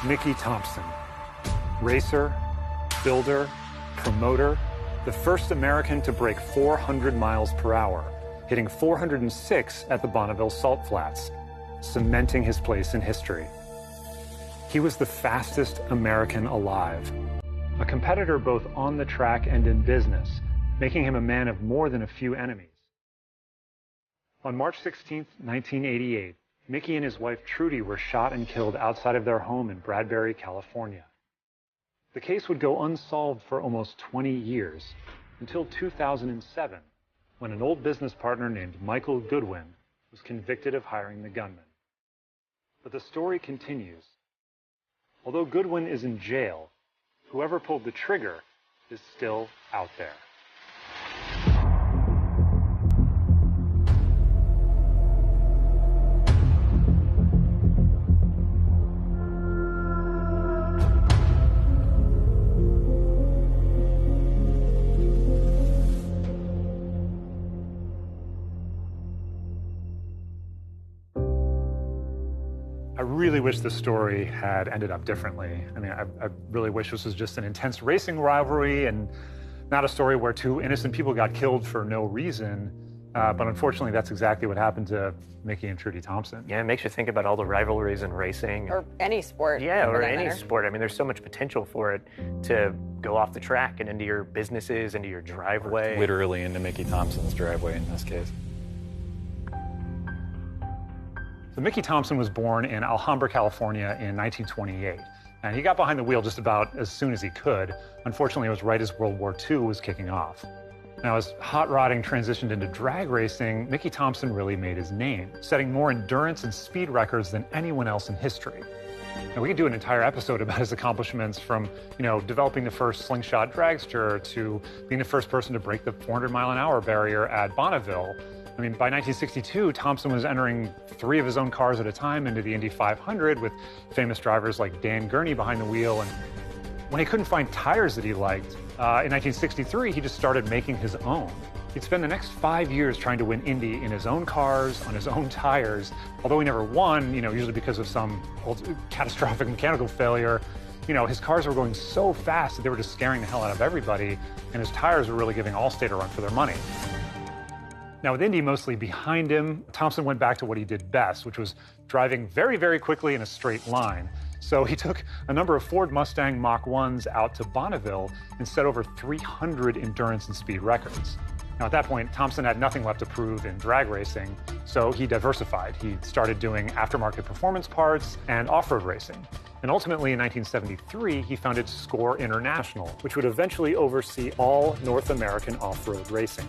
Mickey Thompson, racer, builder, promoter, the first American to break 400 miles per hour, hitting 406 at the Bonneville Salt Flats, cementing his place in history. He was the fastest American alive, a competitor both on the track and in business, making him a man of more than a few enemies. On March 16, 1988, Mickey and his wife Trudy were shot and killed outside of their home in Bradbury, California. The case would go unsolved for almost 20 years, until 2007, when an old business partner named Michael Goodwin was convicted of hiring the gunman. But the story continues. Although Goodwin is in jail, whoever pulled the trigger is still out there. I really wish the story had ended up differently. I mean, I really wish this was just an intense racing rivalry and not a story where two innocent people got killed for no reason. But unfortunately, that's exactly what happened to Mickey and Trudy Thompson. Yeah, it makes you think about all the rivalries in racing. Or any sport. Yeah, or any sport. I mean, there's so much potential for it to go off the track and into your businesses, into your driveway. Literally into Mickey Thompson's driveway in this case. So Mickey Thompson was born in Alhambra, California in 1928. And he got behind the wheel just about as soon as he could. Unfortunately, it was right as World War II was kicking off. Now, as hot rodding transitioned into drag racing, Mickey Thompson really made his name, setting more endurance and speed records than anyone else in history. And we could do an entire episode about his accomplishments from, developing the first slingshot dragster to being the first person to break the 400-mile-an-hour barrier at Bonneville. I mean, by 1962, Thompson was entering 3 of his own cars at a time into the Indy 500 with famous drivers like Dan Gurney behind the wheel. And when he couldn't find tires that he liked, in 1963, he just started making his own. He'd spend the next 5 years trying to win Indy in his own cars, on his own tires. Although he never won, usually because of some catastrophic mechanical failure, his cars were going so fast that they were just scaring the hell out of everybody, and his tires were really giving Allstate a run for their money. Now, with Indy mostly behind him, Thompson went back to what he did best, which was driving very, very quickly in a straight line. So he took a number of Ford Mustang Mach 1s out to Bonneville and set over 300 endurance and speed records. Now, at that point, Thompson had nothing left to prove in drag racing, so he diversified. He started doing aftermarket performance parts and off-road racing. And ultimately, in 1973, he founded Score International, which would eventually oversee all North American off-road racing.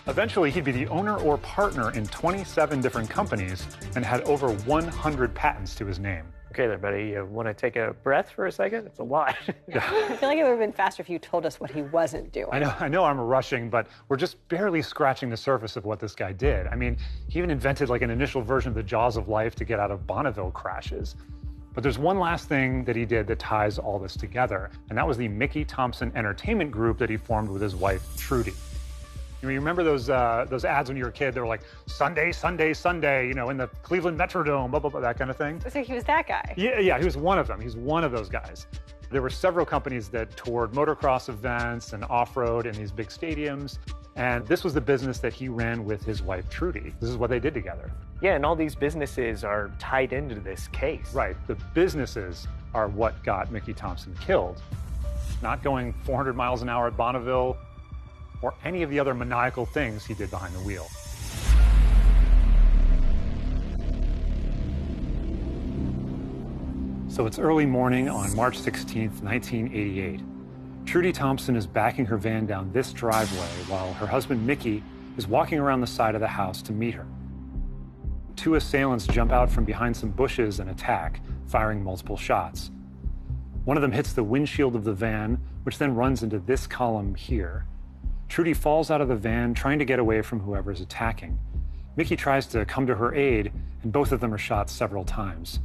Eventually, he'd be the owner or partner in 27 different companies and had over 100 patents to his name. Okay there, buddy, you want to take a breath for a second? It's a lot. I feel like it would have been faster if you told us what he wasn't doing. I know I'm rushing, but we're just barely scratching the surface of what this guy did. I mean, he even invented like an initial version of the Jaws of Life to get out of Bonneville crashes. But there's one last thing that he did that ties all this together, and that was the Mickey Thompson Entertainment Group that he formed with his wife, Trudy. You remember those ads when you were a kid? They were like, Sunday, Sunday, Sunday, in the Cleveland Metrodome, blah, blah, blah, that kind of thing. So he was that guy? Yeah, he was one of them. He's one of those guys. There were several companies that toured motocross events and off-road in these big stadiums. And this was the business that he ran with his wife, Trudy. This is what they did together. Yeah, and all these businesses are tied into this case. Right. The businesses are what got Mickey Thompson killed. Not going 400 miles an hour at Bonneville, or any of the other maniacal things he did behind the wheel. So it's early morning on March 16th, 1988. Trudy Thompson is backing her van down this driveway while her husband Mickey is walking around the side of the house to meet her. 2 assailants jump out from behind some bushes and attack, firing multiple shots. One of them hits the windshield of the van, which then runs into this column here. Trudy falls out of the van, trying to get away from whoever's attacking. Mickey tries to come to her aid, and both of them are shot several times.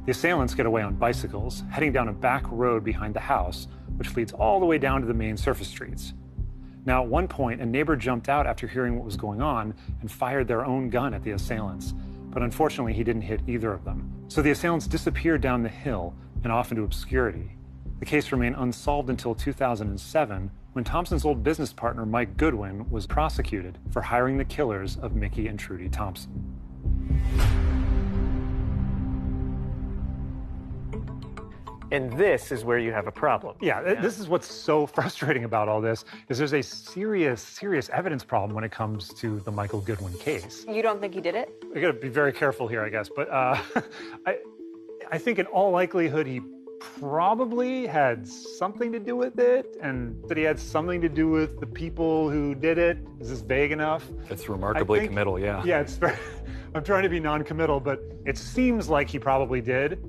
The assailants get away on bicycles, heading down a back road behind the house, which leads all the way down to the main surface streets. Now, at one point, a neighbor jumped out after hearing what was going on and fired their own gun at the assailants, but unfortunately, he didn't hit either of them. So the assailants disappeared down the hill, and off into obscurity. The case remained unsolved until 2007, when Thompson's old business partner, Mike Goodwin, was prosecuted for hiring the killers of Mickey and Trudy Thompson. And this is where you have a problem. Yeah, this is what's so frustrating about all this, is there's a serious evidence problem when it comes to the Michael Goodwin case. You don't think he did it? I gotta be very careful here, I guess, but I think in all likelihood he probably had something to do with it, and that he had something to do with the people who did it. Is this vague enough? It's remarkably committal, yeah. Yeah, it's very, I'm trying to be non-committal, but it seems like he probably did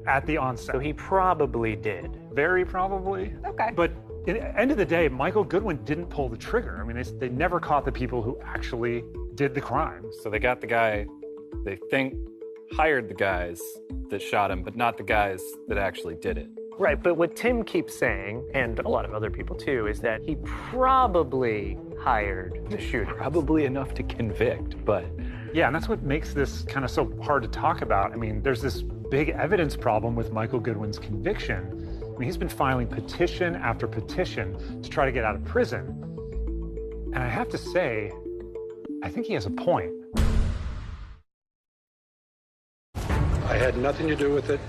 at the onset. So he probably did. Very probably. Okay. But at the end of the day, Michael Goodwin didn't pull the trigger. I mean, they never caught the people who actually did the crime. So they got the guy they think hired the guys that shot him, but not the guys that actually did it. Right, but what Tim keeps saying, and a lot of other people too, is that he probably hired the shooter. Probably enough to convict, but... Yeah, and that's what makes this kind of so hard to talk about. I mean, there's this big evidence problem with Michael Goodwin's conviction. I mean, he's been filing petition after petition to try to get out of prison. And I have to say, I think he has a point. I had nothing to do with it.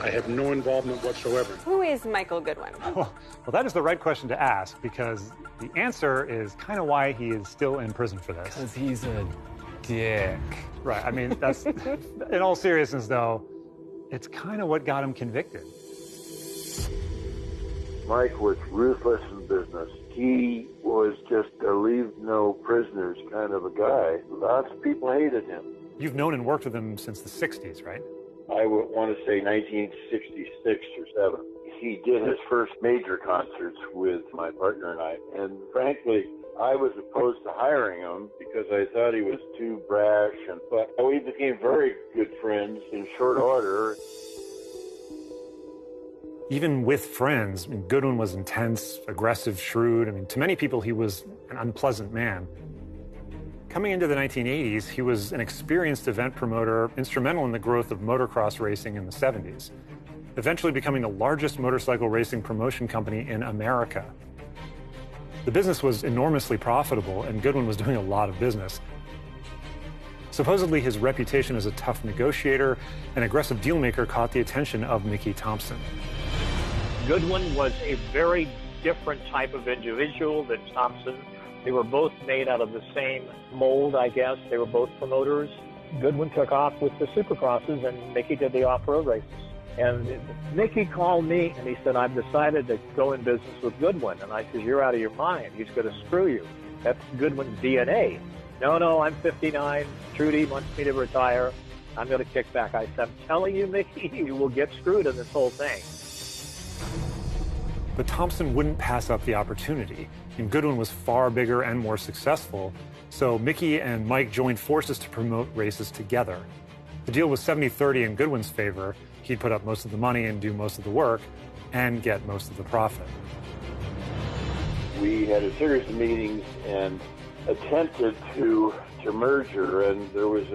I have no involvement whatsoever. Who is Michael Goodwin? Well, that is the right question to ask, because the answer is kind of why he is still in prison for this. Because he's a dick. Right, I mean, that's, in all seriousness though, it's kind of what got him convicted. Mike was ruthless in business. He was just a leave no prisoners kind of a guy. Lots of people hated him. You've known and worked with him since the 60s, right? I would want to say 1966 or 7. He did his first major concerts with my partner and I. And frankly, I was opposed to hiring him because I thought he was too brash. But we became very good friends in short order. Even with friends, I mean, Goodwin was intense, aggressive, shrewd. I mean, to many people, he was an unpleasant man. Coming into the 1980s, he was an experienced event promoter, instrumental in the growth of motocross racing in the 70s, eventually becoming the largest motorcycle racing promotion company in America. The business was enormously profitable, and Goodwin was doing a lot of business. Supposedly, his reputation as a tough negotiator and aggressive dealmaker caught the attention of Mickey Thompson. Goodwin was a very different type of individual than Thompson. They were both made out of the same mold, I guess. They were both promoters. Goodwin took off with the supercrosses, and Mickey did the off-road races. And Mickey called me, and he said, I've decided to go in business with Goodwin. And I said, you're out of your mind. He's going to screw you. That's Goodwin's DNA. No, I'm 59. Trudy wants me to retire. I'm going to kick back. I said, I'm telling you, Mickey, you will get screwed in this whole thing. But Thompson wouldn't pass up the opportunity, and Goodwin was far bigger and more successful, so Mickey and Mike joined forces to promote races together. The deal was 70-30 in Goodwin's favor. He'd put up most of the money and do most of the work, and get most of the profit. We had a series of meetings and attempted to merger, and there was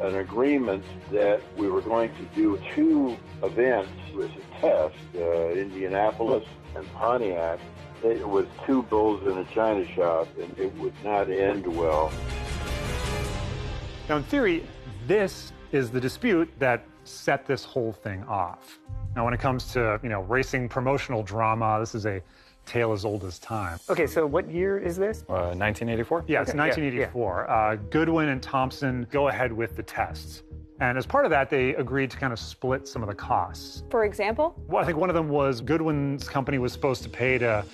an agreement that we were going to do 2 events as a test, Indianapolis and Pontiac. It was 2 bulls in a china shop, and it would not end well. Now, in theory, this is the dispute that set this whole thing off. Now, when it comes to, racing promotional drama, this is a tale as old as time. Okay, so what year is this? 1984? Yeah, it's 1984. Goodwin and Thompson go ahead with the tests. And as part of that, they agreed to kind of split some of the costs. For example? Well, I think one of them was Goodwin's company was supposed to pay to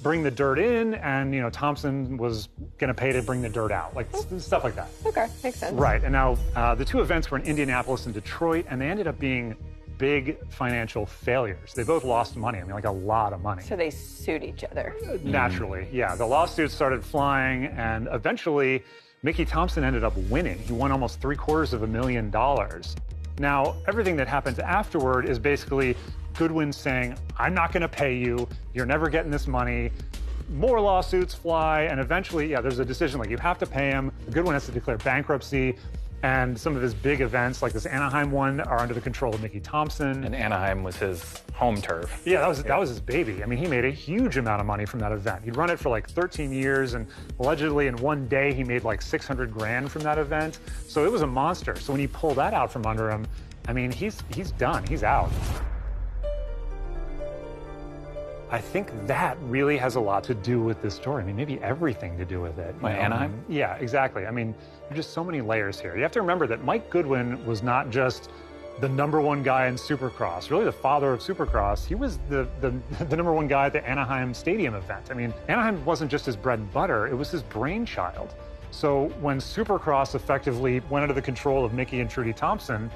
bring the dirt in, and Thompson was going to pay to bring the dirt out, like stuff like that. Okay, makes sense. Right, and now the 2 events were in Indianapolis and Detroit, and they ended up being big financial failures. They both lost money, like a lot of money. So they sued each other. Naturally, yeah. The lawsuits started flying, and eventually Mickey Thompson ended up winning. He won almost $750,000. Now, everything that happens afterward is basically Goodwin saying, I'm not going to pay you. You're never getting this money. More lawsuits fly, and eventually, there's a decision, like you have to pay him. Goodwin has to declare bankruptcy. And some of his big events, like this Anaheim one, are under the control of Mickey Thompson. And Anaheim was his home turf. Yeah, that was his baby. I mean, he made a huge amount of money from that event. He'd run it for like 13 years, and allegedly in one day he made like 600 grand from that event. So it was a monster. So when you pull that out from under him, I mean, he's done. He's out. I think that really has a lot to do with this story. I mean, maybe everything to do with it. Anaheim? Yeah, exactly. I mean, there's just so many layers here. You have to remember that Mike Goodwin was not just the #1 guy in Supercross, really the father of Supercross. He was the #1 guy at the Anaheim Stadium event. I mean, Anaheim wasn't just his bread and butter, it was his brainchild. So when Supercross effectively went under the control of Mickey and Trudy Thompson,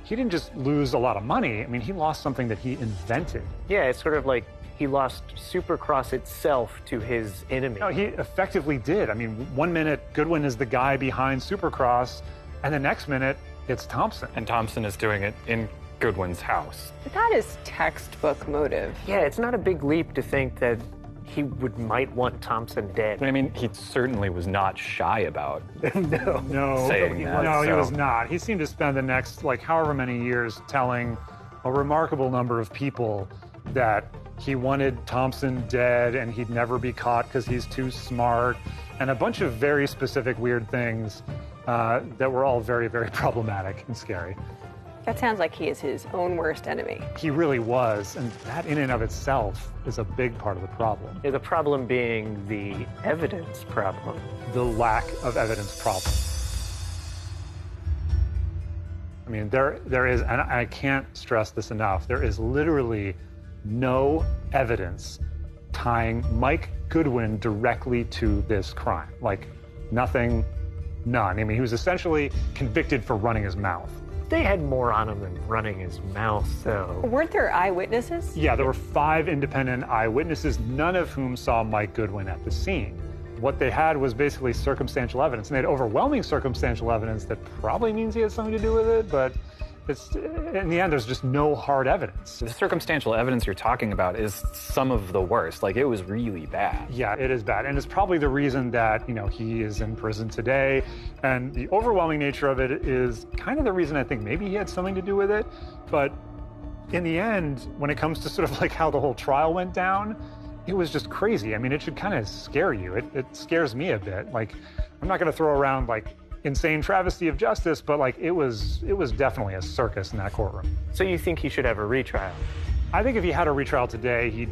he didn't just lose a lot of money. I mean, he lost something that he invented. Yeah, it's sort of like he lost Supercross itself to his enemy. No, he effectively did. I mean, one minute Goodwin is the guy behind Supercross, and the next minute it's Thompson. And Thompson is doing it in Goodwin's house. But that is textbook motive. Yeah, it's not a big leap to think that he might want Thompson dead. But I mean, he certainly was not shy about No, saying that. No, he so. was not. He seemed to spend the next, like, however many years telling a remarkable number of people that he wanted Thompson dead and he'd never be caught because he's too smart, and a bunch of very specific weird things that were all very, very problematic and scary. That sounds like he is his own worst enemy. He really was, and that in and of itself is a big part of the problem. Yeah, the problem being the evidence problem. The lack of evidence problem. I mean, there is, and I can't stress this enough, there is literally no evidence tying Mike Goodwin directly to this crime. Like, nothing, none. I mean, he was essentially convicted for running his mouth. They had more on him than running his mouth, though. Weren't there eyewitnesses? Yeah, there were 5 independent eyewitnesses, none of whom saw Mike Goodwin at the scene. What they had was basically circumstantial evidence, and they had overwhelming circumstantial evidence that probably means he had something to do with it, but in the end, there's just no hard evidence. The circumstantial evidence you're talking about is some of the worst. Like, it was really bad. Yeah, it is bad. And it's probably the reason that, he is in prison today. And the overwhelming nature of it is kind of the reason I think maybe he had something to do with it. But in the end, when it comes to sort of like how the whole trial went down, it was just crazy. I mean, it should kind of scare you. It scares me a bit. Like, I'm not going to throw around like insane travesty of justice, but like it was definitely a circus in that courtroom. So you think he should have a retrial? I think if he had a retrial today, he'd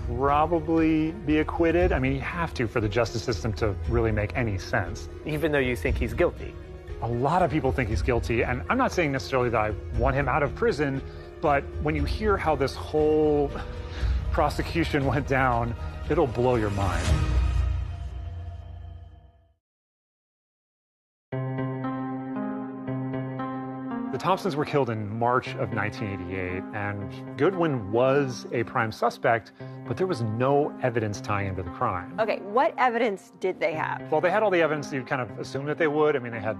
probably be acquitted. I mean, you have to for the justice system to really make any sense. Even though you think he's guilty? A lot of people think he's guilty, and I'm not saying necessarily that I want him out of prison, but when you hear how this whole prosecution went down, it'll blow your mind. The Thompsons were killed in March of 1988, and Goodwin was a prime suspect, but there was no evidence tying him to the crime. Okay, what evidence did they have? Well, they had all the evidence you'd kind of assume that they would. I mean, they had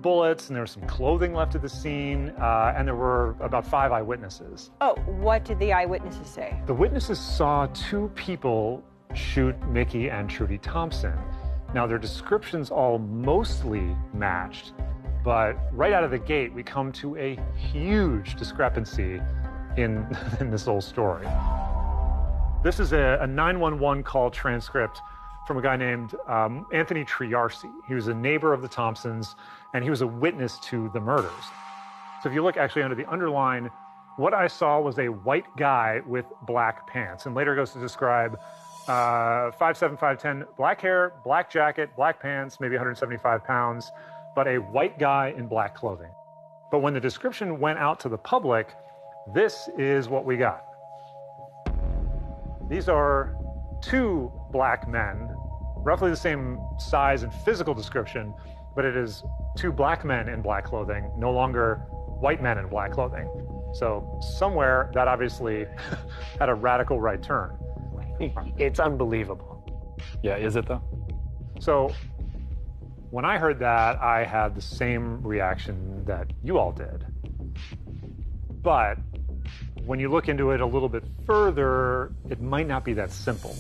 bullets, and there was some clothing left at the scene, and there were about 5 eyewitnesses. Oh, what did the eyewitnesses say? The witnesses saw 2 people shoot Mickey and Trudy Thompson. Now, their descriptions all mostly matched, but right out of the gate, we come to a huge discrepancy in this whole story. This is a 911 call transcript from a guy named Anthony Triarci. He was a neighbor of the Thompsons, and he was a witness to the murders. So if you look actually under the underline, what I saw was a white guy with black pants, and later goes to describe 5'7", 5'10", black hair, black jacket, black pants, maybe 175 pounds, but a white guy in black clothing. But when the description went out to the public, this is what we got. These are 2 black men, roughly the same size and physical description, but it is 2 black men in black clothing, no longer white men in black clothing. So somewhere that obviously had a radical right turn. It's unbelievable. Yeah, is it though? So when I heard that, I had the same reaction that you all did. But when you look into it a little bit further, it might not be that simple.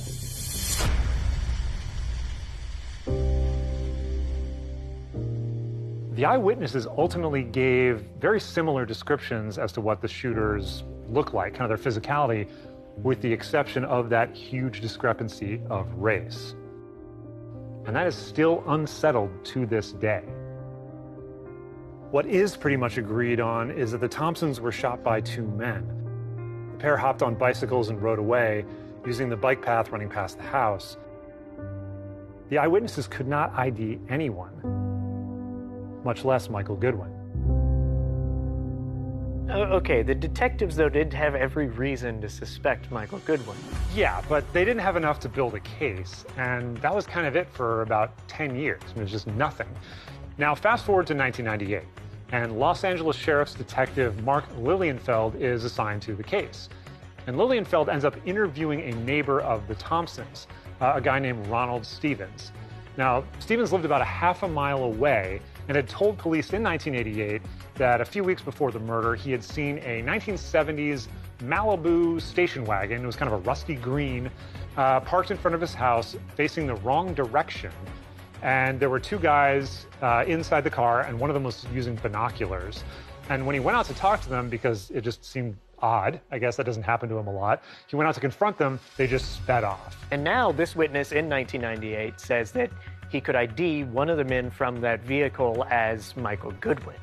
The eyewitnesses ultimately gave very similar descriptions as to what the shooters look like, kind of their physicality, with the exception of that huge discrepancy of race. And that is still unsettled to this day. What is pretty much agreed on is that the Thompsons were shot by two men. The pair hopped on bicycles and rode away, using the bike path running past the house. The eyewitnesses could not ID anyone, much less Michael Goodwin. Okay, the detectives, though, did have every reason to suspect Michael Goodwin. Yeah, but they didn't have enough to build a case, and that was kind of it for about 10 years. It was just nothing. Now, fast forward to 1998, and Los Angeles Sheriff's Detective Mark Lilienfeld is assigned to the case. And Lilienfeld ends up interviewing a neighbor of the Thompsons, a guy named Ronald Stevens. Now, Stevens lived about a half a mile away and had told police in 1988 that a few weeks before the murder, he had seen a 1970s Malibu station wagon. It was kind of a rusty green, parked in front of his house, facing the wrong direction. And there were two guys inside the car, and one of them was using binoculars. And when he went out to talk to them, because it just seemed odd, I guess that doesn't happen to him a lot, he went out to confront them, they just sped off. And now this witness in 1998 says that he could ID one of the men from that vehicle as Michael Goodwin.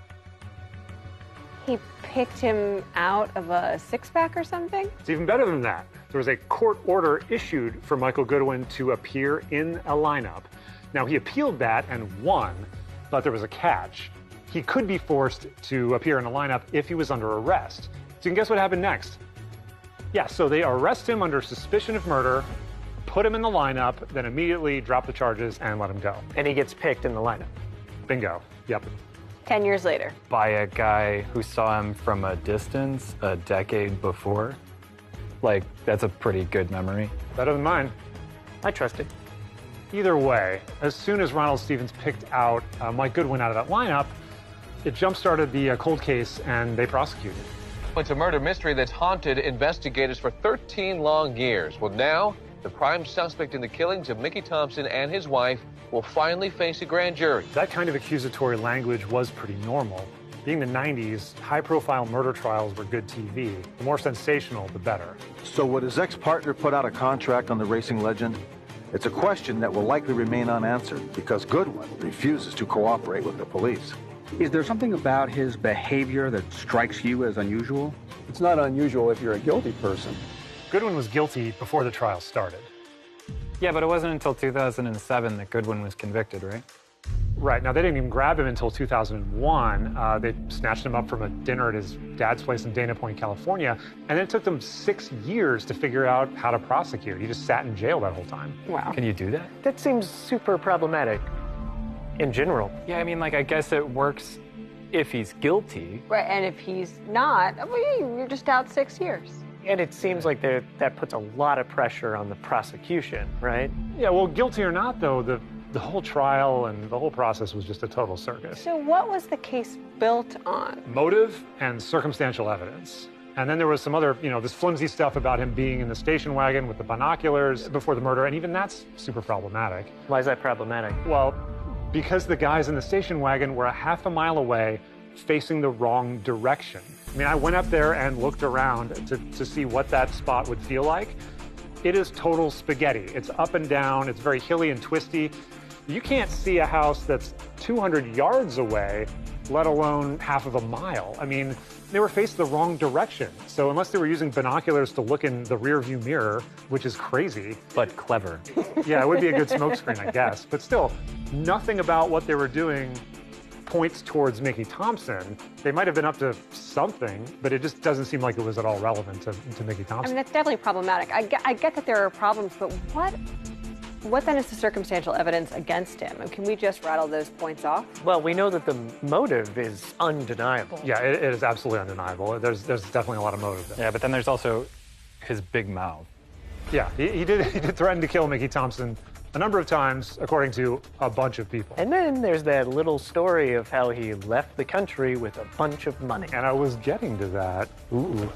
He picked him out of a six-pack or something? It's even better than that. There was a court order issued for Michael Goodwin to appear in a lineup. Now, he appealed that and won, but there was a catch. He could be forced to appear in a lineup if he was under arrest. So you can guess what happened next? Yeah, so they arrest him under suspicion of murder, put him in the lineup, then immediately drop the charges and let him go. And he gets picked in the lineup. Bingo. Yep. 10 years later. By a guy who saw him from a distance a decade before. Like, that's a pretty good memory. Better than mine. I trust it. Either way, as soon as Ronald Stevens picked out Mike Goodwin out of that lineup, it jump-started the cold case and they prosecuted. It's a murder mystery that's haunted investigators for 13 long years. Well, now, the prime suspect in the killings of Mickey Thompson and his wife will finally face a grand jury. That kind of accusatory language was pretty normal. Being the 90s, high-profile murder trials were good TV. The more sensational, the better. So would his ex-partner put out a contract on the racing legend? It's a question that will likely remain unanswered because Goodwin refuses to cooperate with the police. Is there something about his behavior that strikes you as unusual? It's not unusual if you're a guilty person. Goodwin was guilty before the trial started. Yeah, but it wasn't until 2007 that Goodwin was convicted, right? Right. Now, they didn't even grab him until 2001. They snatched him up from a dinner at his dad's place in Dana Point, California, and it took them 6 years to figure out how to prosecute. He just sat in jail that whole time. Wow. Can you do that? That seems super problematic in general. Yeah, I mean, like, I guess it works if he's guilty. Right, and if he's not, well, you're just out 6 years. And it seems like that puts a lot of pressure on the prosecution, right? Yeah, well, guilty or not, though, the whole trial and the whole process was just a total circus. So what was the case built on? Motive and circumstantial evidence. And then there was some other, this flimsy stuff about him being in the station wagon with the binoculars before the murder, and even that's super problematic. Why is that problematic? Well, because the guys in the station wagon were a half a mile away facing the wrong direction. I mean, I went up there and looked around to see what that spot would feel like. It is total spaghetti. It's up and down, it's very hilly and twisty. You can't see a house that's 200 yards away, let alone half of a mile. I mean, they were faced the wrong direction. So unless they were using binoculars to look in the rear view mirror, which is crazy. But clever. Yeah, it would be a good smokescreen, I guess. But still, nothing about what they were doing points towards Mickey Thompson. They might have been up to something, but it just doesn't seem like it was at all relevant to Mickey Thompson. I mean, that's definitely problematic. I get that there are problems, but what then is the circumstantial evidence against him? And can we just rattle those points off? Well, we know that the motive is undeniable. Yeah, it is absolutely undeniable. There's definitely a lot of motive there. Yeah, but then there's also his big mouth. Yeah, he did threaten to kill Mickey Thompson a number of times, according to a bunch of people. And then there's that little story of how he left the country with a bunch of money. And I was getting to that. Ooh.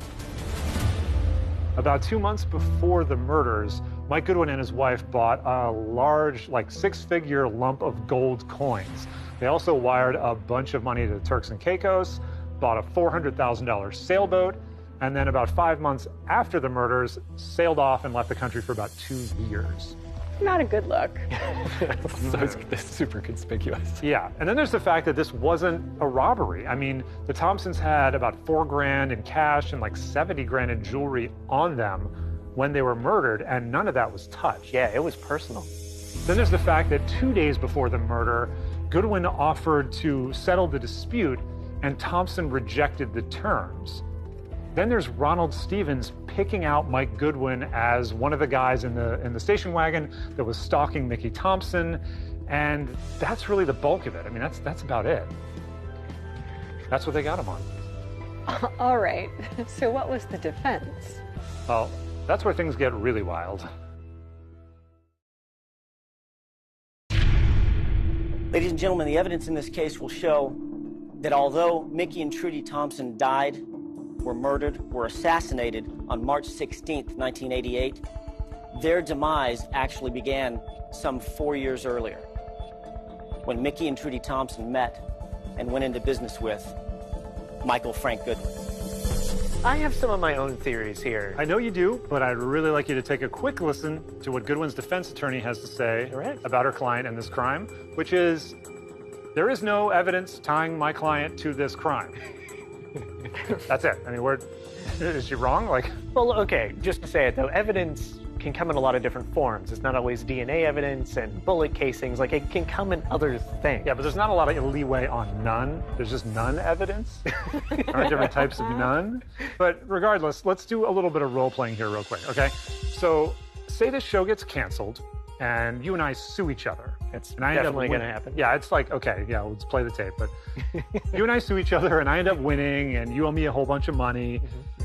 About 2 months before the murders, Mike Goodwin and his wife bought a large, like 6-figure lump of gold coins. They also wired a bunch of money to the Turks and Caicos, bought a $400,000 sailboat, and then about 5 months after the murders, sailed off and left the country for about 2 years. Not a good look. So it's super conspicuous. Yeah, and then there's the fact that this wasn't a robbery. I mean, the Thompsons had about $4,000 in cash and like $70,000 in jewelry on them when they were murdered, and none of that was touched. Yeah, it was personal. Then there's the fact that 2 days before the murder, Goodwin offered to settle the dispute, and Thompson rejected the terms. Then there's Ronald Stevens picking out Mike Goodwin as one of the guys in the station wagon that was stalking Mickey Thompson, and that's really the bulk of it. I mean, that's about it. That's what they got him on. All right. So what was the defense? Well, that's where things get really wild. Ladies and gentlemen, the evidence in this case will show that although Mickey and Trudy Thompson died, were murdered, were assassinated on March 16th, 1988, their demise actually began some 4 years earlier, when Mickey and Trudy Thompson met and went into business with Michael Frank Goodwin. I have some of my own theories here. I know you do, but I'd really like you to take a quick listen to what Goodwin's defense attorney has to say about her client and this crime, which is, there is no evidence tying my client to this crime. That's it. I mean, is she wrong? Well, okay, just to say it though, evidence can come in a lot of different forms. It's not always DNA evidence and bullet casings. It can come in other things. Yeah, but there's not a lot of leeway on none. There's just none evidence. There are different types of none. But regardless, let's do a little bit of role playing here real quick, okay? So say this show gets canceled and you and I sue each other. It's definitely going to happen. Yeah, it's like, okay, yeah, let's play the tape. But you and I sue each other, and I end up winning, and you owe me a whole bunch of money.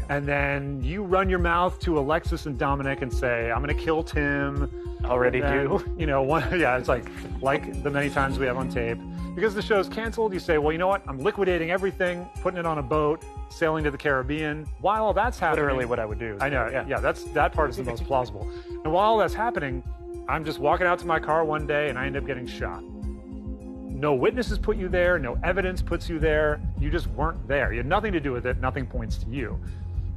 And then you run your mouth to Alexis and Dominic and say, I'm going to kill Tim. Already do. You know, it's like the many times we have on tape. Because the show's canceled, you say, well, you know what? I'm liquidating everything, putting it on a boat, sailing to the Caribbean. While all that's happening... Literally what I would do. I know, yeah, that part is the most plausible. And while all that's happening, I'm just walking out to my car one day and I end up getting shot. No witnesses put you there, no evidence puts you there. You just weren't there. You had nothing to do with it, nothing points to you.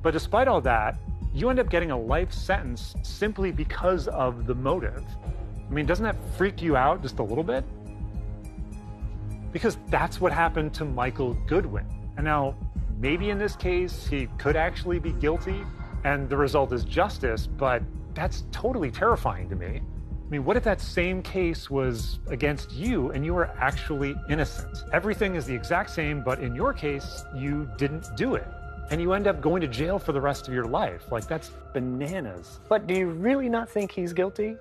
But despite all that, you end up getting a life sentence simply because of the motive. I mean, doesn't that freak you out just a little bit? Because that's what happened to Michael Goodwin. And now, maybe in this case, he could actually be guilty and the result is justice, but that's totally terrifying to me. I mean, what if that same case was against you and you were actually innocent? Everything is the exact same, but in your case, you didn't do it. And you end up going to jail for the rest of your life. That's bananas. But do you really not think he's guilty?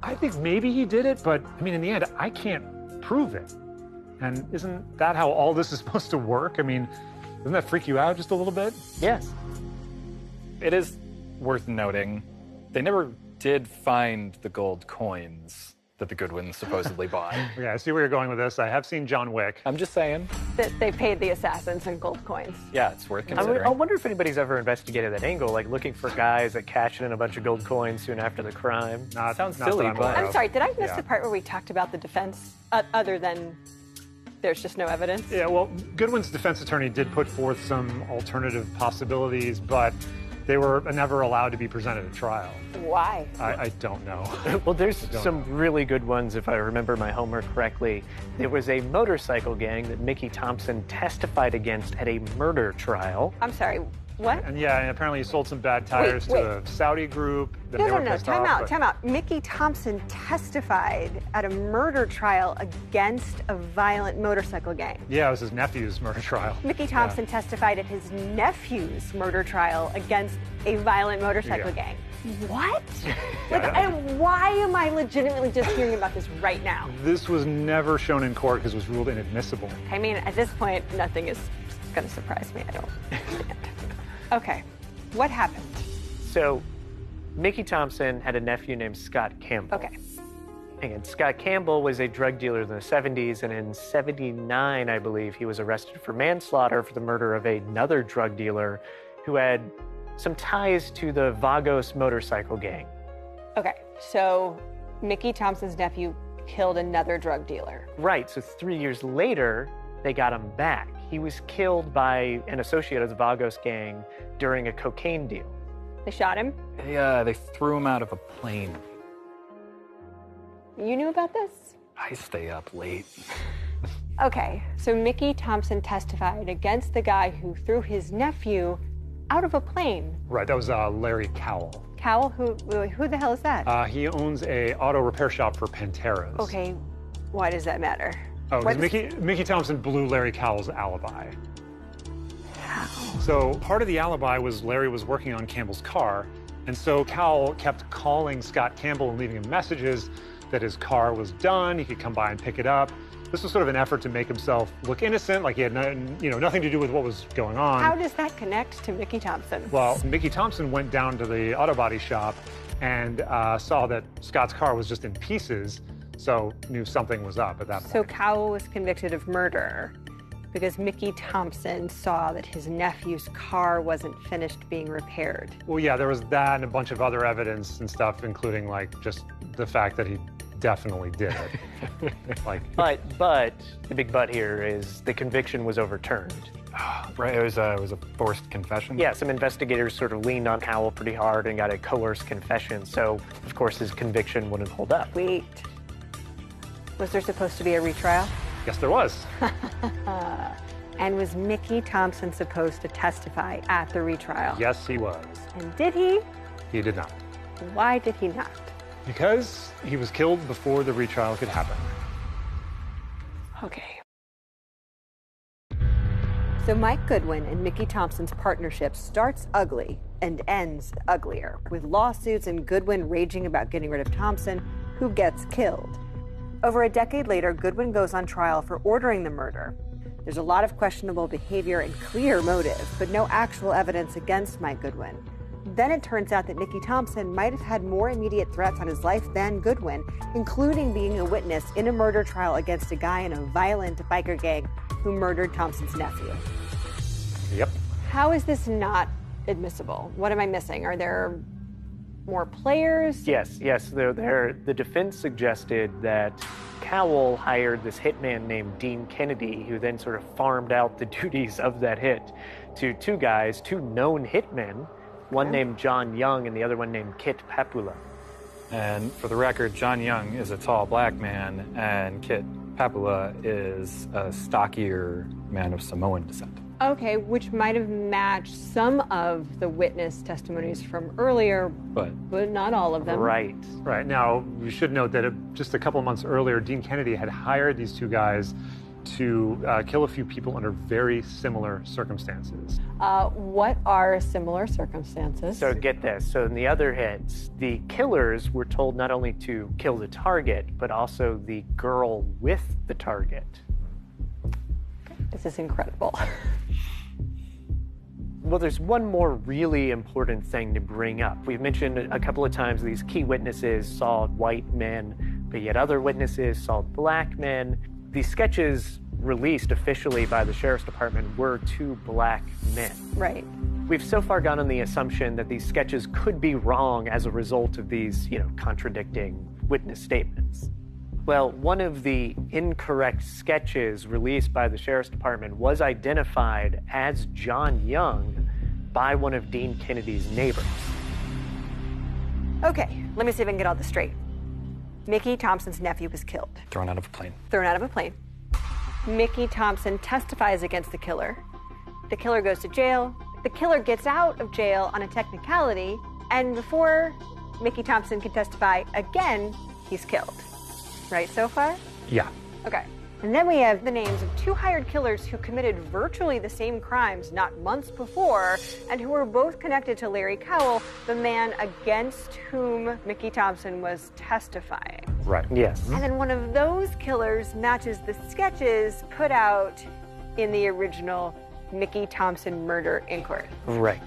I think maybe he did it, but I mean, in the end, I can't prove it. And isn't that how all this is supposed to work? I mean, doesn't that freak you out just a little bit? Yes. It is worth noting, they never did find the gold coins that the Goodwins supposedly bought. Yeah, I see where you're going with this. I have seen John Wick. I'm just saying. That they paid the assassins in gold coins. Yeah, it's worth considering. I wonder if anybody's ever investigated that angle, looking for guys that cashed in a bunch of gold coins soon after the crime. Sounds silly, but... I'm sorry, did I miss the part where we talked about the defense, other than there's just no evidence? Yeah, well, Goodwin's defense attorney did put forth some alternative possibilities, but they were never allowed to be presented at trial. Why? I don't know. Well, there's some really good ones, if I remember my homework correctly. There was a motorcycle gang that Mickey Thompson testified against at a murder trial. I'm sorry, what? And yeah, and apparently he sold some bad tires to a Saudi group. No, time out. Mickey Thompson testified at a murder trial against a violent motorcycle gang. Yeah, it was his nephew's murder trial. Mickey Thompson testified at his nephew's murder trial against a violent motorcycle gang. What? And why am I legitimately just hearing about this right now? This was never shown in court because it was ruled inadmissible. I mean, at this point, nothing is going to surprise me. I don't understand. Okay, what happened? So, Mickey Thompson had a nephew named Scott Campbell. Okay. And Scott Campbell was a drug dealer in the 70s, and in 79, I believe, he was arrested for manslaughter for the murder of another drug dealer who had some ties to the Vagos motorcycle gang. Okay, so Mickey Thompson's nephew killed another drug dealer. Right, so 3 years later, they got him back. He was killed by an associate of the Vagos gang during a cocaine deal. They shot him? They threw him out of a plane. You knew about this? I stay up late. Okay, so Mickey Thompson testified against the guy who threw his nephew out of a plane. Right, that was Larry Cowell. Cowell? Who the hell is that? He owns a auto repair shop for Panteras. Okay, why does that matter? Oh, because Mickey Thompson blew Larry Cowell's alibi. How? So part of the alibi was Larry was working on Campbell's car, and so Cowell kept calling Scott Campbell and leaving him messages that his car was done, he could come by and pick it up. This was sort of an effort to make himself look innocent, like he had nothing to do with what was going on. How does that connect to Mickey Thompson? Well, Mickey Thompson went down to the auto body shop and saw that Scott's car was just in pieces, so knew something was up at that point. So Cowell was convicted of murder because Mickey Thompson saw that his nephew's car wasn't finished being repaired. Well, yeah, there was that and a bunch of other evidence and stuff, including like just the fact that he definitely did it. But the big but here is the conviction was overturned. Right, it was a forced confession? Yeah, some investigators sort of leaned on Cowell pretty hard and got a coerced confession, so of course his conviction wouldn't hold up. Wait, was there supposed to be a retrial? Yes, there was. And was Mickey Thompson supposed to testify at the retrial? Yes, he was. And did he? He did not. Why did he not? Because he was killed before the retrial could happen. Okay. So Mike Goodwin and Mickey Thompson's partnership starts ugly and ends uglier, with lawsuits and Goodwin raging about getting rid of Thompson, who gets killed. Over a decade later, Goodwin goes on trial for ordering the murder. There's a lot of questionable behavior and clear motive, but no actual evidence against Mike Goodwin. Then it turns out that Mickey Thompson might have had more immediate threats on his life than Goodwin, including being a witness in a murder trial against a guy in a violent biker gang who murdered Thompson's nephew. Yep. How is this not admissible? What am I missing? Are there more players? Yes. The defense suggested that Cowell hired this hitman named Dean Kennedy, who then sort of farmed out the duties of that hit to two known hitmen, one named John Young and the other one named Kit Papula. And for the record, John Young is a tall black man, and Kit Papula is a stockier man of Samoan descent. Okay, which might have matched some of the witness testimonies from earlier, but not all of them. Right. Now, we should note that just a couple of months earlier, Dean Kennedy had hired these two guys to kill a few people under very similar circumstances. What are similar circumstances? So get this. So in the other hits, the killers were told not only to kill the target, but also the girl with the target. This is incredible. Well, there's one more really important thing to bring up. We've mentioned a couple of times these key witnesses saw white men, but yet other witnesses saw black men. These sketches released officially by the Sheriff's Department were two black men. Right. We've so far gone on the assumption that these sketches could be wrong as a result of these, contradicting witness statements. Well, one of the incorrect sketches released by the Sheriff's Department was identified as John Young by one of Dean Kennedy's neighbors. Okay, let me see if I can get all this straight. Mickey Thompson's nephew was killed. Thrown out of a plane. Mickey Thompson testifies against the killer. The killer goes to jail. The killer gets out of jail on a technicality, and before Mickey Thompson can testify again, he's killed. Right so far? Yeah. Okay. And then we have the names of two hired killers who committed virtually the same crimes not months before, and who were both connected to Larry Cowell, the man against whom Mickey Thompson was testifying. Right. Yes. And then one of those killers matches the sketches put out in the original Mickey Thompson murder inquiry. Right.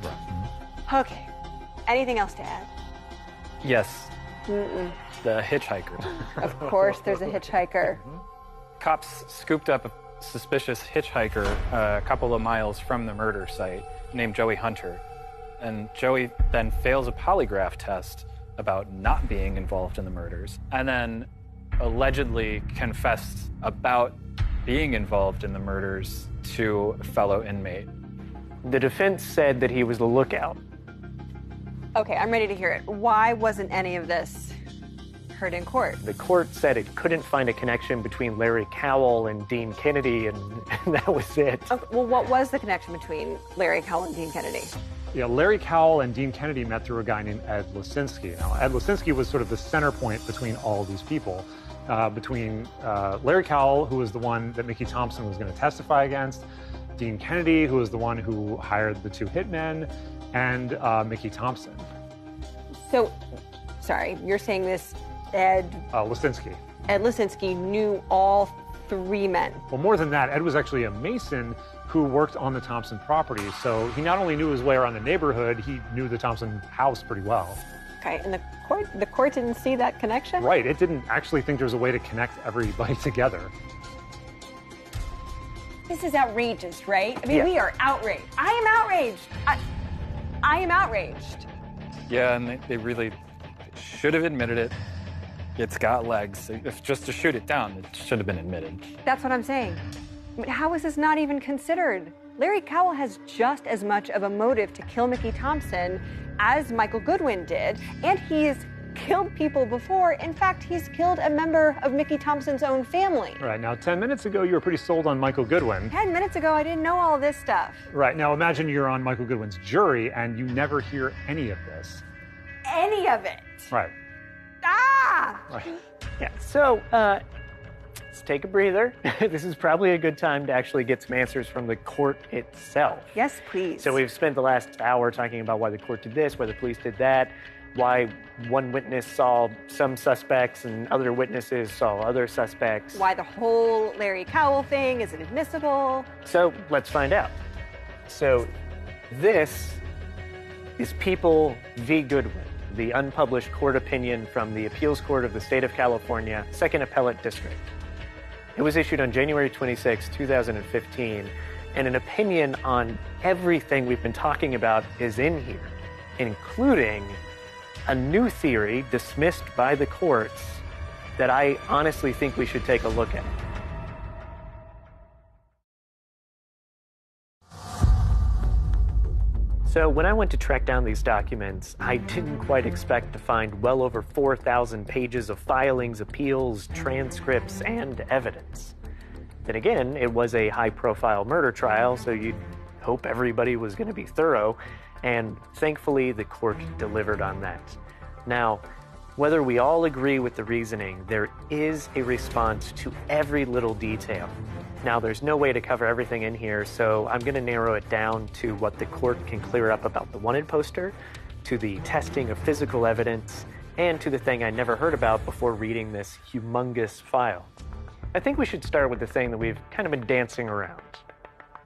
Okay. Anything else to add? Yes. Mm-mm. The hitchhiker. Of course, there's a hitchhiker. Cops scooped up a suspicious hitchhiker a couple of miles from the murder site named Joey Hunter. And Joey then fails a polygraph test about not being involved in the murders. And then allegedly confessed about being involved in the murders to a fellow inmate. The defense said that he was the lookout. Okay, I'm ready to hear it. Why wasn't any of this heard in court? The court said it couldn't find a connection between Larry Cowell and Dean Kennedy, and that was it. Okay, well, what was the connection between Larry Cowell and Dean Kennedy? Yeah, Larry Cowell and Dean Kennedy met through a guy named Ed Lisinski. Now, Ed Lisinski was sort of the center point between all of these people. Between Larry Cowell, who was the one that Mickey Thompson was going to testify against, Dean Kennedy, who was the one who hired the two hitmen, and Mickey Thompson. So, sorry, you're saying this Ed Lisinski. Ed Lisinski knew all three men. Well, more than that, Ed was actually a mason who worked on the Thompson property. So he not only knew his way around the neighborhood, he knew the Thompson house pretty well. Okay, and the court didn't see that connection? Right, it didn't actually think there was a way to connect everybody together. This is outrageous, right? I mean, Yeah. we are outraged. I am outraged. I am outraged. Yeah, and they really should have admitted it. It's got legs. If just to shoot it down, it should have been admitted. That's what I'm saying. I mean, how is this not even considered? Larry Cowell has just as much of a motive to kill Mickey Thompson as Michael Goodwin did, and he's killed people before. In fact, he's killed a member of Mickey Thompson's own family. Right, now 10 minutes ago, you were pretty sold on Michael Goodwin. 10 minutes ago, I didn't know all this stuff. Right, now imagine you're on Michael Goodwin's jury and you never hear any of this. Any of it. Right. Ah! Right. Yeah, so let's take a breather. This is probably a good time to actually get some answers from the court itself. Yes, please. So we've spent the last hour talking about why the court did this, why the police did that, why one witness saw some suspects and other witnesses saw other suspects. Why the whole Larry Cowell thing isn't admissible. So let's find out. So this is People v. Goodwin, the unpublished court opinion from the Appeals Court of the State of California, 2nd Appellate District. It was issued on January 26, 2015, and an opinion on everything we've been talking about is in here, including a new theory dismissed by the courts that I honestly think we should take a look at. So when I went to track down these documents, I didn't quite expect to find well over 4,000 pages of filings, appeals, transcripts, and evidence. Then again, it was a high-profile murder trial, so you'd hope everybody was going to be thorough, and thankfully the court delivered on that. Now, whether we all agree with the reasoning, there is a response to every little detail. Now, there's no way to cover everything in here, so I'm going to narrow it down to what the court can clear up about the wanted poster, to the testing of physical evidence, and to the thing I never heard about before reading this humongous file. I think we should start with the thing that we've kind of been dancing around.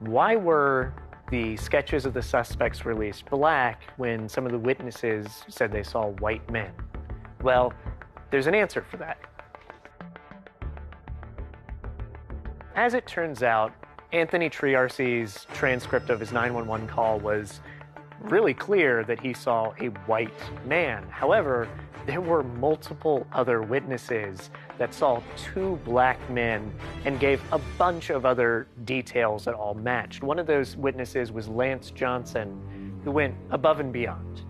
Why were the sketches of the suspects released black when some of the witnesses said they saw white men? Well, there's an answer for that. As it turns out, Anthony Triarci's transcript of his 911 call was really clear that he saw a white man. However, there were multiple other witnesses that saw two black men and gave a bunch of other details that all matched. One of those witnesses was Lance Johnson, who went above and beyond.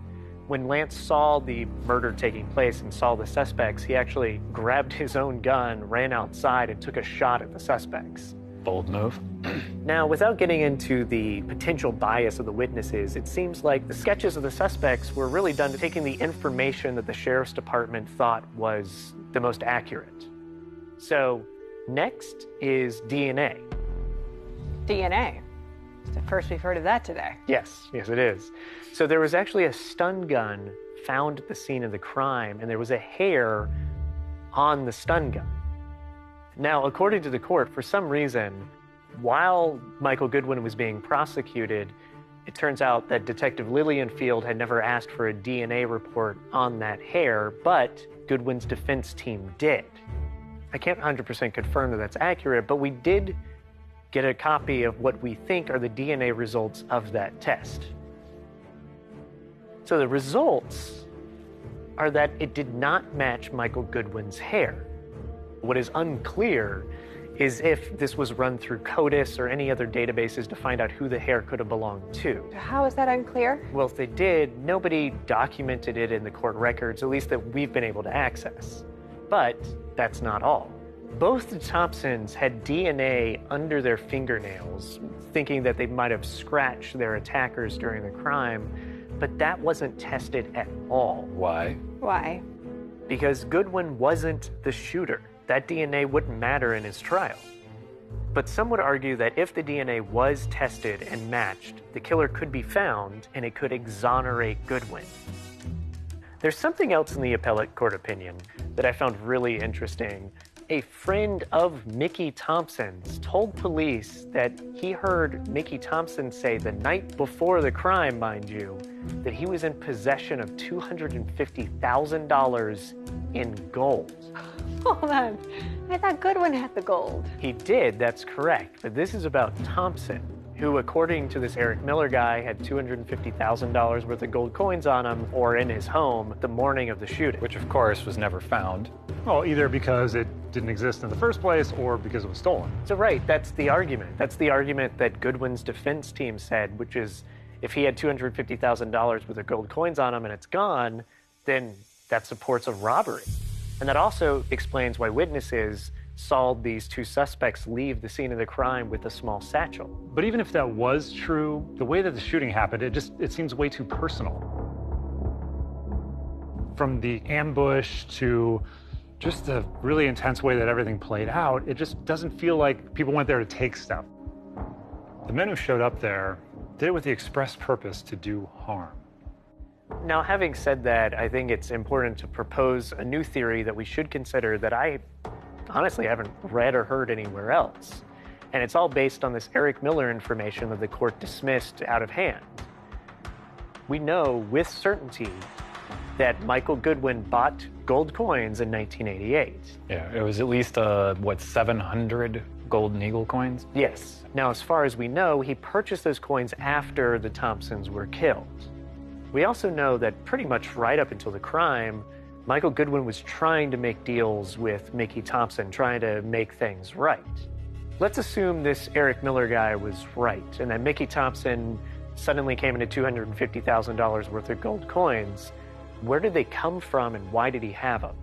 When Lance saw the murder taking place and saw the suspects, he actually grabbed his own gun, ran outside, and took a shot at the suspects. Bold move. Now, without getting into the potential bias of the witnesses, it seems like the sketches of the suspects were really done to taking the information that the sheriff's department thought was the most accurate. So, next is DNA. DNA. It's the first we've heard of that today. Yes, it is. So there was actually a stun gun found at the scene of the crime, and there was a hair on the stun gun. Now, according to the court, for some reason, while Michael Goodwin was being prosecuted, it turns out that Detective Lillienfield had never asked for a DNA report on that hair, but Goodwin's defense team did. I can't 100% confirm that that's accurate, but we did get a copy of what we think are the DNA results of that test. So the results are that it did not match Michael Goodwin's hair. What is unclear is if this was run through CODIS or any other databases to find out who the hair could have belonged to. How is that unclear? Well, if they did, nobody documented it in the court records, at least that we've been able to access. But that's not all. Both the Thompsons had DNA under their fingernails, thinking that they might have scratched their attackers during the crime, but that wasn't tested at all. Why? Why? Because Goodwin wasn't the shooter. That DNA wouldn't matter in his trial. But some would argue that if the DNA was tested and matched, the killer could be found and it could exonerate Goodwin. There's something else in the appellate court opinion that I found really interesting. A friend of Mickey Thompson's told police that he heard Mickey Thompson say the night before the crime, mind you, that he was in possession of $250,000 in gold. Hold on. I thought Goodwin had the gold. He did, that's correct. But this is about Thompson, who, according to this Eric Miller guy, had $250,000 worth of gold coins on him or in his home the morning of the shooting. Which, of course, was never found. Well, either because it didn't exist in the first place or because it was stolen. So right, that's the argument. That's the argument that Goodwin's defense team said, which is if he had $250,000 worth of gold coins on him and it's gone, then that supports a robbery. And that also explains why witnesses saw these two suspects leave the scene of the crime with a small satchel. But even if that was true, the way that the shooting happened, it seems way too personal. From the ambush to just the really intense way that everything played out, it just doesn't feel like people went there to take stuff. The men who showed up there did it with the express purpose to do harm. Now, having said that, I think it's important to propose a new theory that we should consider that I honestly haven't read or heard anywhere else. And it's all based on this Eric Miller information that the court dismissed out of hand. We know with certainty that Michael Goodwin bought gold coins in 1988. Yeah, it was at least, 700 golden eagle coins? Yes. Now, as far as we know, he purchased those coins after the Thompsons were killed. We also know that pretty much right up until the crime, Michael Goodwin was trying to make deals with Mickey Thompson, trying to make things right. Let's assume this Eric Miller guy was right, and that Mickey Thompson suddenly came into $250,000 worth of gold coins. Where did they come from, and why did he have them?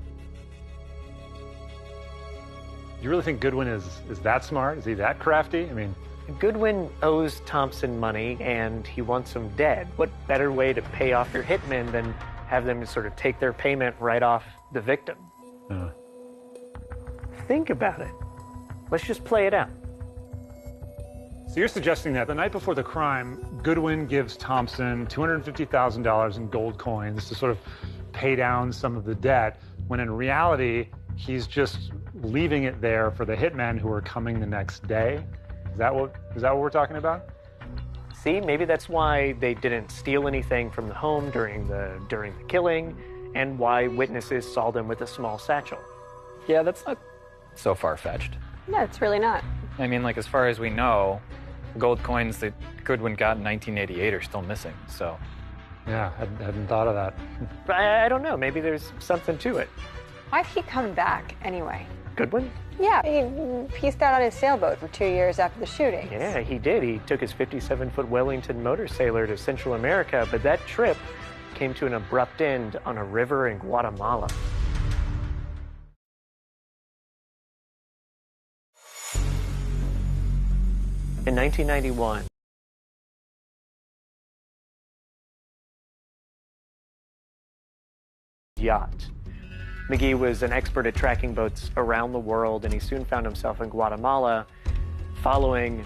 You really think Goodwin is that smart? Is he that crafty? I mean, Goodwin owes Thompson money, and he wants him dead. What better way to pay off your hitmen than have them sort of take their payment right off the victim? Think about it. Let's just play it out. So you're suggesting that the night before the crime, Goodwin gives Thompson $250,000 in gold coins to sort of pay down some of the debt, when in reality, he's just leaving it there for the hitmen who are coming the next day? Is that what we're talking about? See, maybe that's why they didn't steal anything from the home during the killing, and why witnesses saw them with a small satchel. Yeah, that's not so far-fetched. No, it's really not. I mean, like, as far as we know, the gold coins that Goodwin got in 1988 are still missing, so. Yeah, I hadn't thought of that. But I don't know, maybe there's something to it. Why'd he come back anyway? Goodwin? Yeah, he pieced out on his sailboat for 2 years after the shooting. Yeah, he did. He took his 57-foot Wellington motor sailor to Central America, but that trip came to an abrupt end on a river in Guatemala. In 1991, yacht. McGee was an expert at tracking boats around the world, and he soon found himself in Guatemala following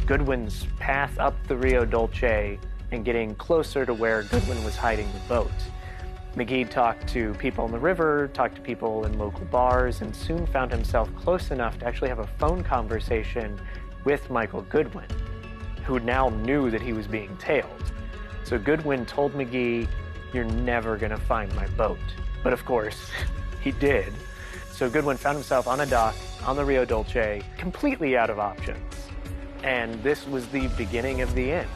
Goodwin's path up the Rio Dolce and getting closer to where Goodwin was hiding the boat. McGee talked to people on the river, talked to people in local bars, and soon found himself close enough to actually have a phone conversation with Michael Goodwin, who now knew that he was being tailed. So Goodwin told McGee, "You're never gonna find my boat." But of course, he did. So Goodwin found himself on a dock on the Rio Dolce, completely out of options. And this was the beginning of the end.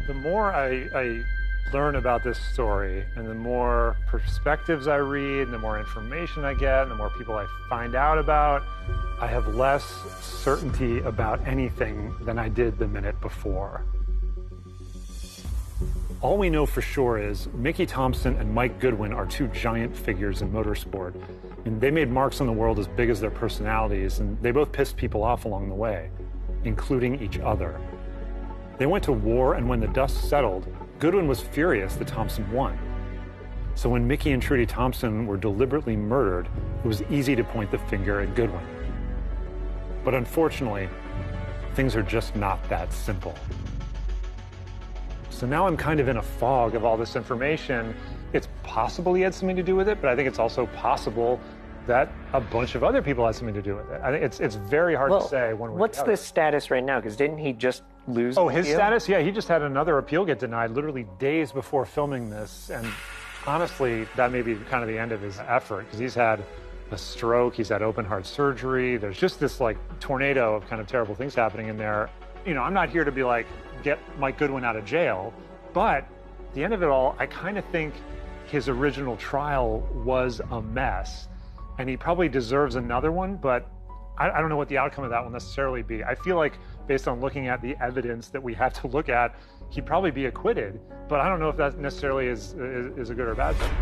The more I learn about this story, and the more perspectives I read, and the more information I get, and the more people I find out about, I have less certainty about anything than I did the minute before. All we know for sure is Mickey Thompson and Mike Goodwin are two giant figures in motorsport. And they made marks on the world as big as their personalities, and they both pissed people off along the way, including each other. They went to war, and when the dust settled, Goodwin was furious that Thompson won. So when Mickey and Trudy Thompson were deliberately murdered, it was easy to point the finger at Goodwin. But unfortunately, things are just not that simple. So now I'm kind of in a fog of all this information. It's possible he had something to do with it, but I think it's also possible that a bunch of other people had something to do with it. I think it's very hard to say one way or the other. What's the status right now? Because didn't he just lose the his appeal? Status? Yeah, he just had another appeal get denied literally days before filming this. And honestly, that may be kind of the end of his effort, because he's had a stroke, he's had open heart surgery. There's just this like tornado of kind of terrible things happening in there. You know, I'm not here to be like, get Mike Goodwin out of jail, but at the end of it all, I kind of think his original trial was a mess, and he probably deserves another one, but I don't know what the outcome of that will necessarily be. I feel like, based on looking at the evidence that we have to look at, he'd probably be acquitted, but I don't know if that necessarily is a good or bad thing.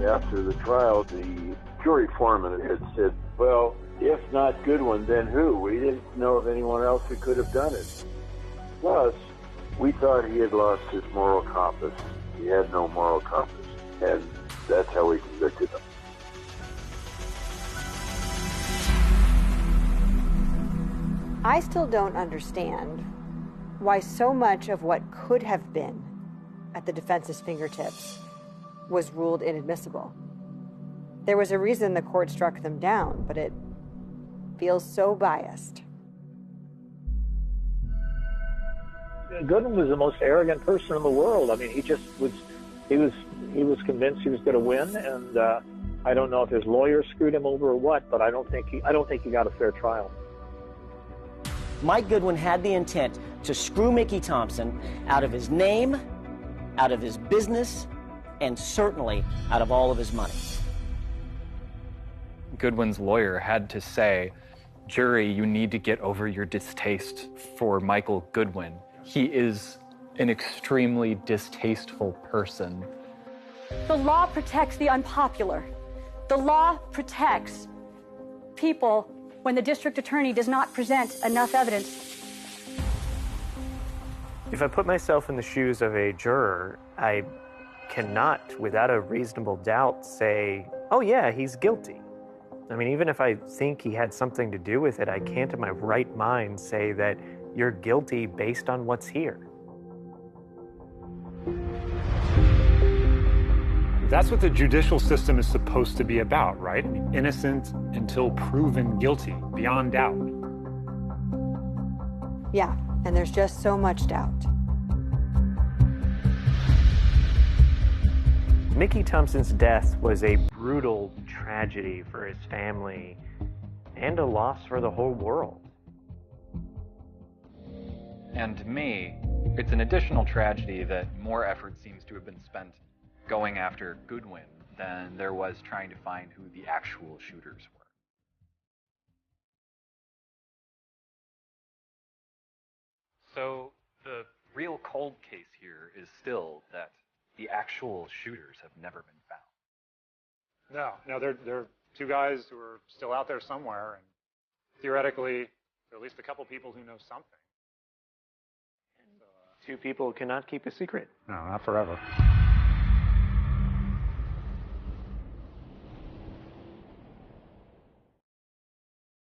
After the trial, the jury foreman had said, well, if not Goodwin, then who? We didn't know of anyone else who could have done it. Plus, we thought he had lost his moral compass. He had no moral compass, and that's how we convicted him. I still don't understand why so much of what could have been at the defense's fingertips was ruled inadmissible. There was a reason the court struck them down, but it feels so biased. Goodwin was the most arrogant person in the world. I mean, he was convinced he was going to win, and I don't know if his lawyer screwed him over or what, but I don't think he got a fair trial. Mike Goodwin had the intent to screw Mickey Thompson out of his name, out of his business, and certainly out of all of his money. Goodwin's lawyer had to say, jury, you need to get over your distaste for Michael Goodwin. He is an extremely distasteful person. The law protects the unpopular. The law protects people when the district attorney does not present enough evidence. If I put myself in the shoes of a juror, I cannot, without a reasonable doubt, say, oh yeah, he's guilty. I mean, even if I think he had something to do with it, I can't in my right mind say that you're guilty based on what's here. That's what the judicial system is supposed to be about, right? I mean, innocent until proven guilty, beyond doubt. Yeah, and there's just so much doubt. Mickey Thompson's death was a brutal tragedy for his family and a loss for the whole world. And to me, it's an additional tragedy that more effort seems to have been spent going after Goodwin than there was trying to find who the actual shooters were. So the real cold case here is still that the actual shooters have never been found. No, they're two guys who are still out there somewhere, and theoretically, there are at least a couple people who know something. Two people cannot keep a secret. No, not forever.